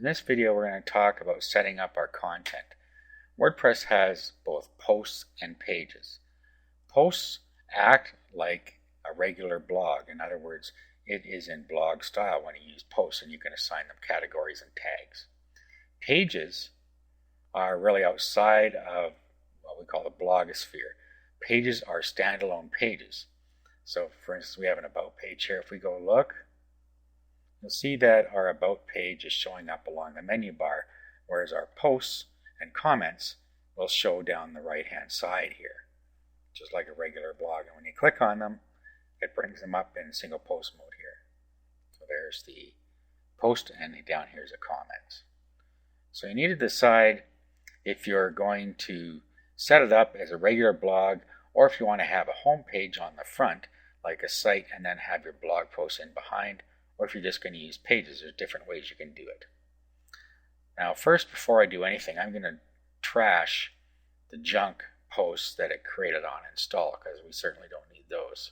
In this video we're going to talk about setting up our content. WordPress has both posts and pages. Posts act like a regular blog. In other words, it is in blog style when you use posts, and you can assign them categories and tags. Pages are really outside of what we call the blogosphere. Pages are standalone pages. So for instance, we have an about page here. If we go look, you'll see that our about page is showing up along the menu bar, whereas our posts and comments will show down the right hand side here, just like a regular blog. And when you click on them, it brings them up in single post mode here. So there's the post, and down here is the comments. So you need to decide if you're going to set it up as a regular blog, or if you want to have a home page on the front like a site and then have your blog posts in behind, or if you're just going to use pages. There's different ways you can do it. Now first, before I do anything, I'm going to trash the junk posts that it created on install, because we certainly don't need those.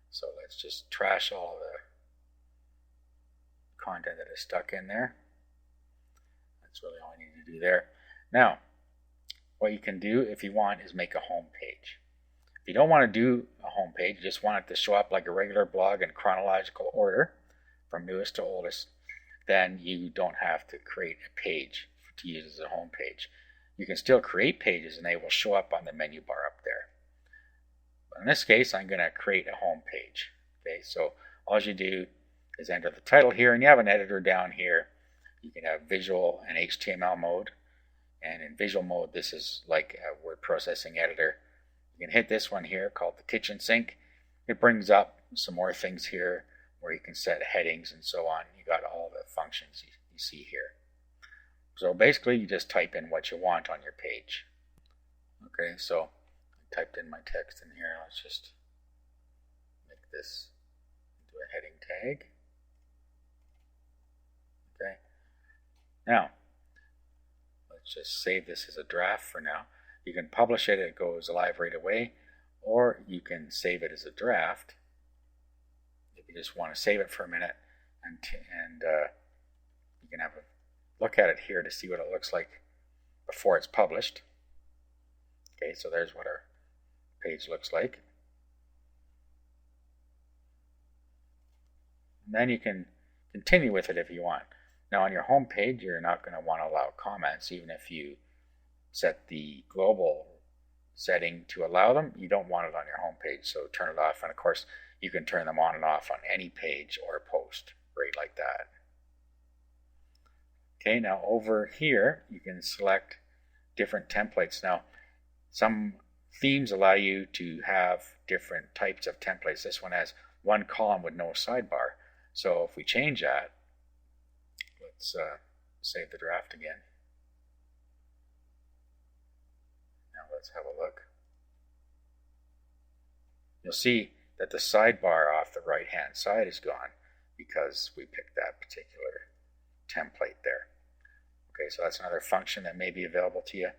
So let's just trash all of the content that is stuck in there. That's really all I need to do there. Now, what you can do if you want is make a home page. If you don't want to do a home page, you just want it to show up like a regular blog in chronological order from newest to oldest, then you don't have to create a page to use as a home page. You can still create pages and they will show up on the menu bar up there. But in this case, I'm going to create a home page. Okay, so all you do is enter the title here, and you have an editor down here. You can have visual and HTML mode. And in visual mode, this is like a word processing editor. You can hit this one here called the kitchen sink. It brings up some more things here where you can set headings and so on. You got all the functions you see here. So basically you just type in what you want on your page. Okay, so I typed in my text in here. Let's just make this into a heading tag. Okay, now let's just save this as a draft for now. You can publish it, it goes live right away, or you can save it as a draft if you just want to save it for a minute, and you can have a look at it here to see what it looks like before it's published. Okay, so there's what our page looks like. And then you can continue with it if you want. Now on your home page, you're not going to want to allow comments, even if you set the global setting to allow them. You don't want it on your home page, so turn it off. And of course, you can turn them on and off on any page or post, right like that. Okay, now over here, you can select different templates. Now, some themes allow you to have different types of templates. This one has one column with no sidebar. So if we change that, let's save the draft again. Now let's have a look. You'll see that the sidebar off the right hand side is gone because we picked that particular template there. Okay, so that's another function that may be available to you.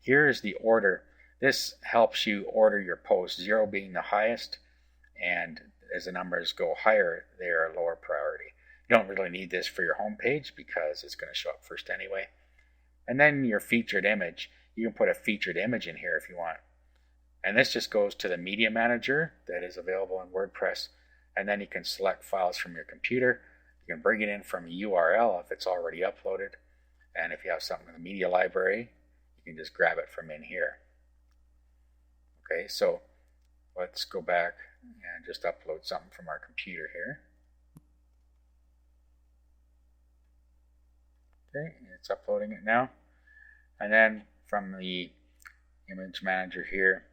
Here is the order. This helps you order your posts, 0 being the highest, and as the numbers go higher, they are lower priority. You don't really need this for your home page because it's going to show up first anyway. And then your featured image. You can put a featured image in here if you want. And this just goes to the media manager that is available in WordPress. And then you can select files from your computer. You can bring it in from a URL if it's already uploaded. And if you have something in the media library, you can just grab it from in here. Okay, so let's go back and just upload something from our computer here. Okay, it's uploading it now. And then from the image manager here,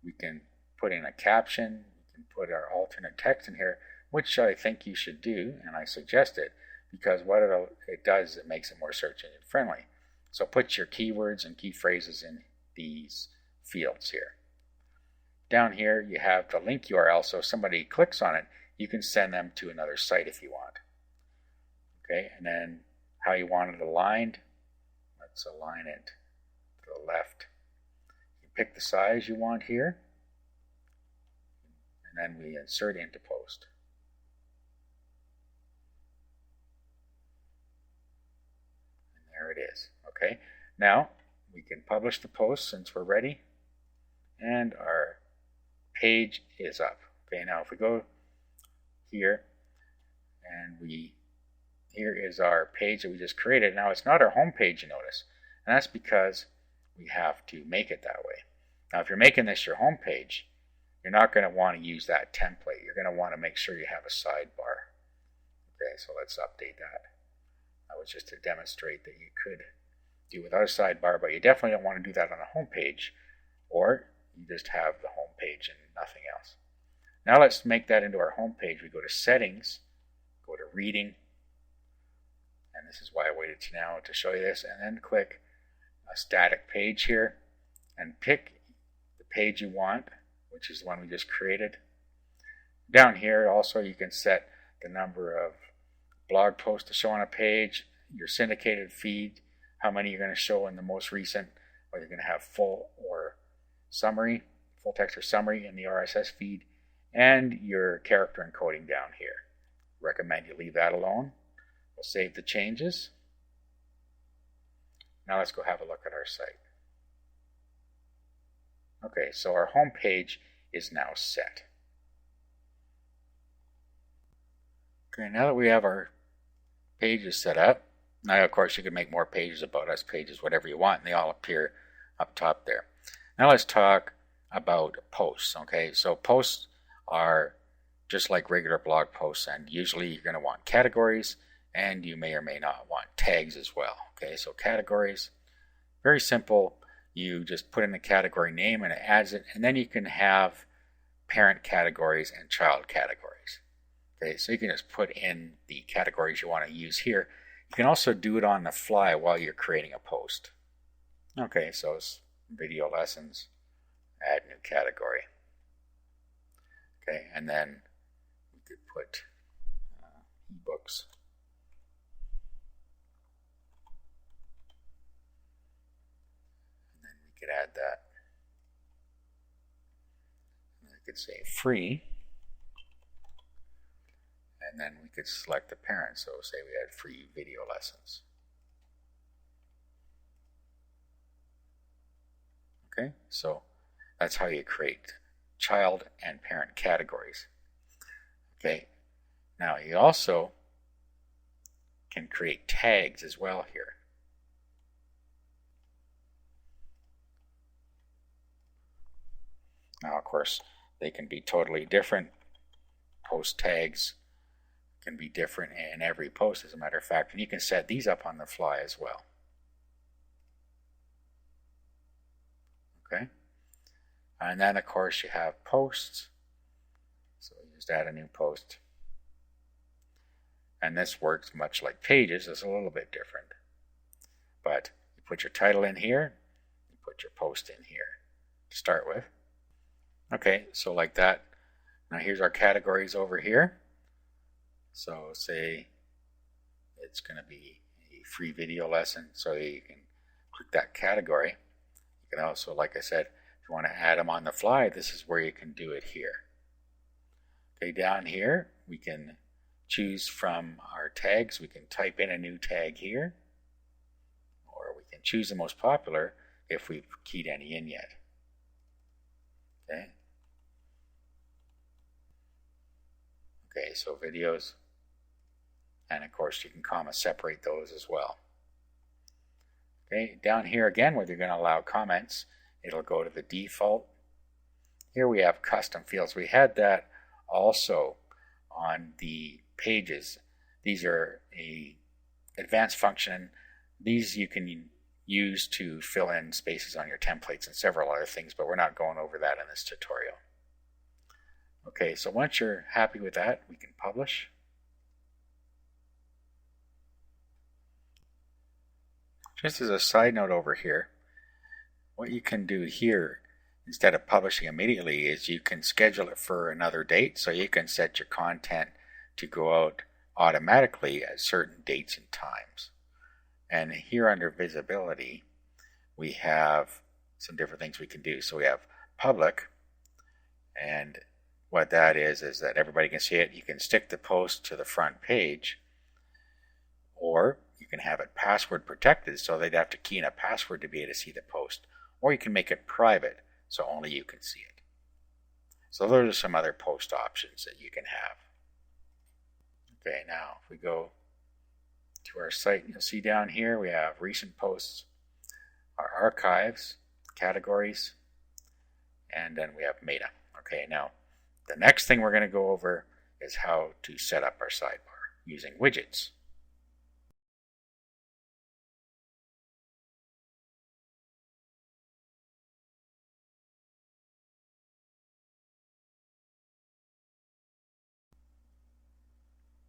we can put in a caption, we can put our alternate text in here, which I think you should do, and I suggest it, because what it does is it makes it more search engine friendly. So put your keywords and key phrases in these fields here. Down here you have the link URL, so if somebody clicks on it, you can send them to another site if you want. Okay, and then how you want it aligned, let's align it to the left. You pick the size you want here, and then we insert into post. it is. Okay, now we can publish the post since we're ready, and our page is up. Okay, now if we go here and here is our page that we just created. Now it's not our home page, you notice, and that's because we have to make it that way. Now if you're making this your home page, you're not going to want to use that template. You're going to want to make sure you have a sidebar. Okay, so let's update that. That was just to demonstrate that you could do without a sidebar, but you definitely don't want to do that on a home page, or you just have the home page and nothing else. Now let's make that into our home page. We go to Settings, go to Reading, and this is why I waited to now to show you this, and then click a static page here and pick the page you want, which is the one we just created. Down here also you can set the number of blog posts to show on a page, your syndicated feed, how many you're going to show in the most recent, whether you're going to have full or summary, full text or summary in the RSS feed, and your character encoding down here. Recommend you leave that alone. We'll save the changes. Now let's go have a look at our site. Okay, so our home page is now set. Okay, now that we have our pages set up, now of course you can make more pages, about us pages, whatever you want, and they all appear up top there. Now let's talk about posts. Okay, so posts are just like regular blog posts, and usually you're going to want categories, and you may or may not want tags as well. Okay, so categories, very simple. You just put in the category name and it adds it, and then you can have parent categories and child categories. Okay, so you can just put in the categories you want to use here. You can also do it on the fly while you're creating a post. Okay, so it's video lessons, add new category. Okay, and then we could put ebooks. And then we could add that. And we could say free. And then we could select the parent. So say we had free video lessons. Okay, so that's how you create child and parent categories. Okay, now you also can create tags as well here. Now, of course, they can be totally different. Post tags can be different in every post, as a matter of fact, and you can set these up on the fly as well. Okay, and then of course you have posts, so you just add a new post, and this works much like pages. It's a little bit different, but you put your title in here, you put your post in here to start with. Okay, so like that. Now here's our categories over here. So say it's going to be a free video lesson, so you can click that category. You can also, like I said, if you want to add them on the fly, this is where you can do it here. Okay, down here we can choose from our tags. We can type in a new tag here, or we can choose the most popular if we've keyed any in yet. Okay. Okay, so videos, and of course you can comma separate those as well. Okay, down here again, whether you're going to allow comments, it'll go to the default. Here we have custom fields. We had that also on the pages. These are a advanced function. These you can use to fill in spaces on your templates and several other things, but we're not going over that in this tutorial. Okay, so once you're happy with that, we can publish. Just as a side note over here, what you can do here, instead of publishing immediately, is you can schedule it for another date, so you can set your content to go out automatically at certain dates and times. And here under visibility, we have some different things we can do. So we have public, and what that is that everybody can see it. You can stick the post to the front page, or you can have it password protected, so they'd have to key in a password to be able to see the post. Or you can make it private, so only you can see it. So those are some other post options that you can have. Okay, now if we go to our site, you'll see down here we have recent posts, our archives, categories, and then we have meta. Okay, now the next thing we're going to go over is how to set up our sidebar using widgets.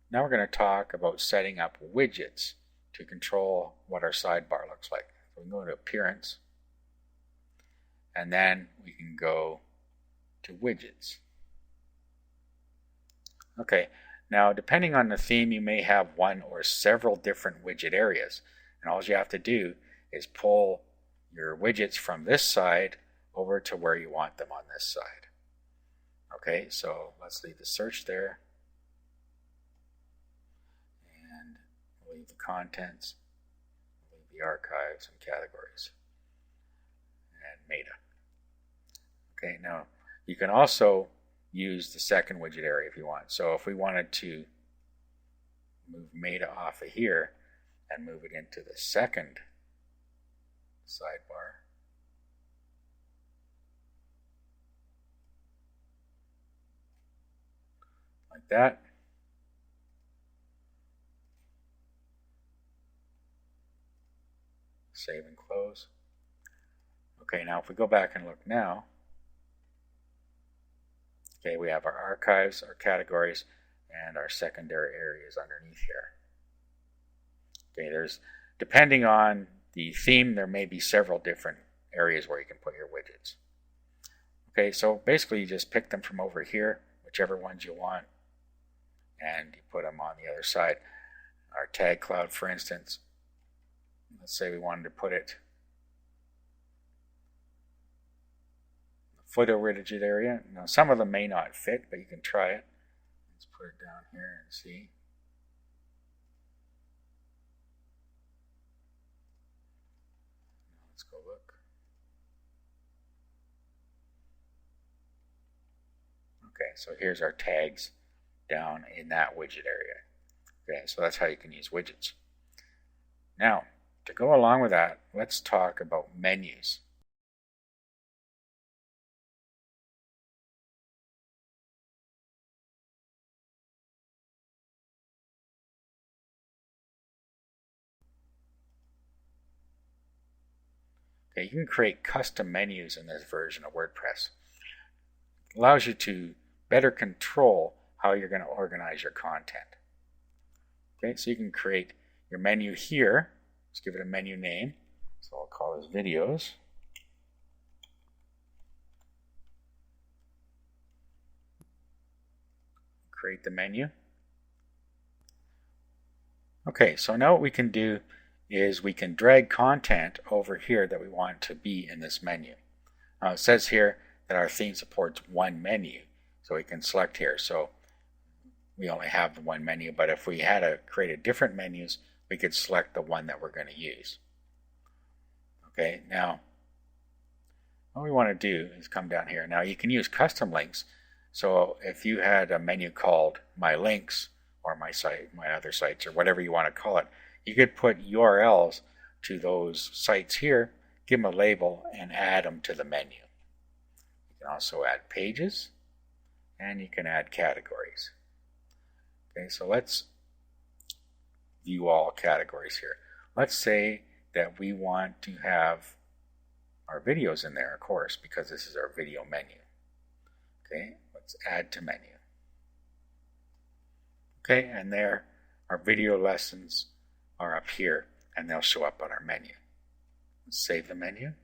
Now we're going to talk about setting up widgets to control what our sidebar looks like. So we can go to Appearance, and then we can go to Widgets. Okay, now depending on the theme, you may have one or several different widget areas, and all you have to do is pull your widgets from this side over to where you want them on this side. Okay, so let's leave the search there. Leave the contents, leave the archives and categories, and meta. Okay, now you can also use the second widget area if you want. So if we wanted to move meta off of here and move it into the second sidebar, like that. Save and close. Okay, now if we go back and look now, okay, we have our archives, our categories, and our secondary areas underneath here. Okay, there's, depending on the theme, there may be several different areas where you can put your widgets. Okay, so basically you just pick them from over here, whichever ones you want, and you put them on the other side. Our tag cloud, for instance, let's say we wanted to put it in the footer widget area. Now some of them may not fit, but you can try it. Let's put it down here and see. Let's go look. Okay, so here's our tags down in that widget area. Okay, so that's how you can use widgets. Now, to go along with that, let's talk about menus. Okay, you can create custom menus in this version of WordPress. It allows you to better control how you're going to organize your content. Okay, so you can create your menu here. Let's give it a menu name. So I'll call this Videos. Create the menu. Okay, so now what we can do is we can drag content over here that we want to be in this menu. Now it says here that our theme supports one menu, so we can select here. So we only have the one menu, but if we had to create different menus, we could select the one that we're going to use. Okay, now what we want to do is come down here. Now you can use custom links. So if you had a menu called My Links or My Site, My Other Sites, or whatever you want to call it, you could put URLs to those sites here, give them a label, and add them to the menu. You can also add pages, and you can add categories. Okay, so let's view all categories here. Let's say that we want to have our videos in there, of course, because this is our video menu. Okay, let's add to menu. Okay, and there our video lessons are up here, and they'll show up on our menu. Let's save the menu.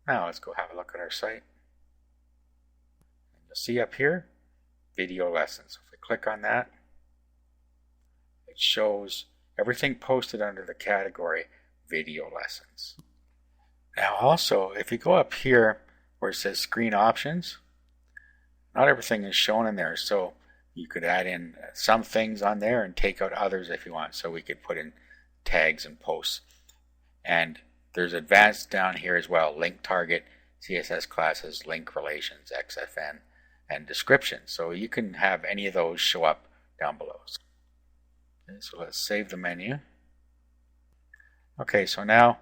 Now let's go have a look at our site. And you'll see up here, video lessons. If we click on that, it shows everything posted under the category video lessons. Now also, if you go up here where it says screen options, not everything is shown in there. So You could add in some things on there and take out others if you want. So we could put in tags and posts. And there's advanced down here as well: link target, CSS classes, link relations, XFN, and description. So you can have any of those show up down below. Okay, so let's save the menu. Okay, so now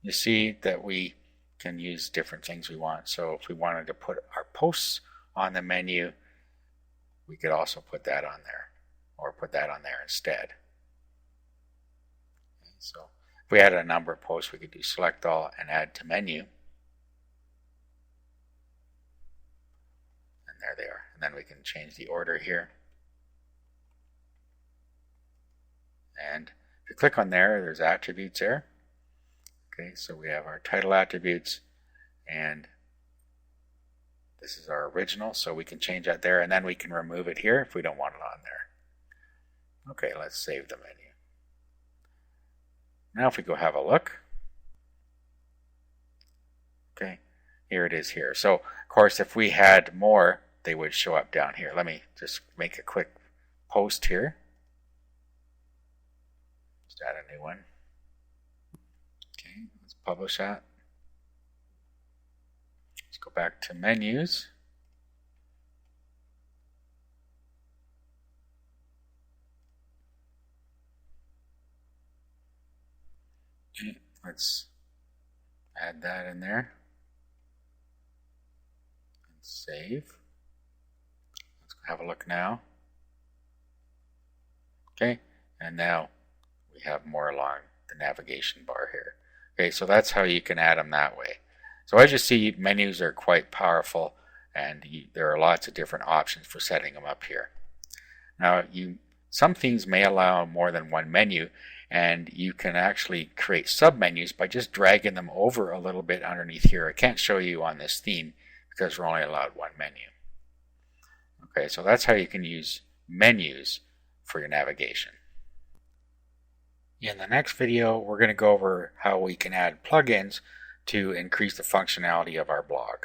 you see that we can use different things we want. So if we wanted to put our posts on the menu, we could also put that on there, or put that on there instead. Okay, so if we had a number of posts, we could do select all and add to menu. And there they are. And then we can change the order here. And if you click on there's attributes there. Okay, so we have our title attributes, and this is our original, so we can change that there, and then we can remove it here if we don't want it on there. Okay, let's save the menu. Now if we go have a look, okay, here it is here. So of course if we had more, they would show up down here. Let me just make a quick post here. Just add a new one. Okay, let's publish that. Let's go back to menus. Okay, let's add that in there and save. Let's have a look now. Okay, and now we have more along the navigation bar here. Okay, so that's how you can add them that way. So as you see, menus are quite powerful, and there are lots of different options for setting them up here. Now, some themes may allow more than one menu, and you can actually create submenus by just dragging them over a little bit underneath here. I can't show you on this theme because we're only allowed one menu. Okay, so that's how you can use menus for your navigation. In the next video, we're going to go over how we can add plugins to increase the functionality of our blog.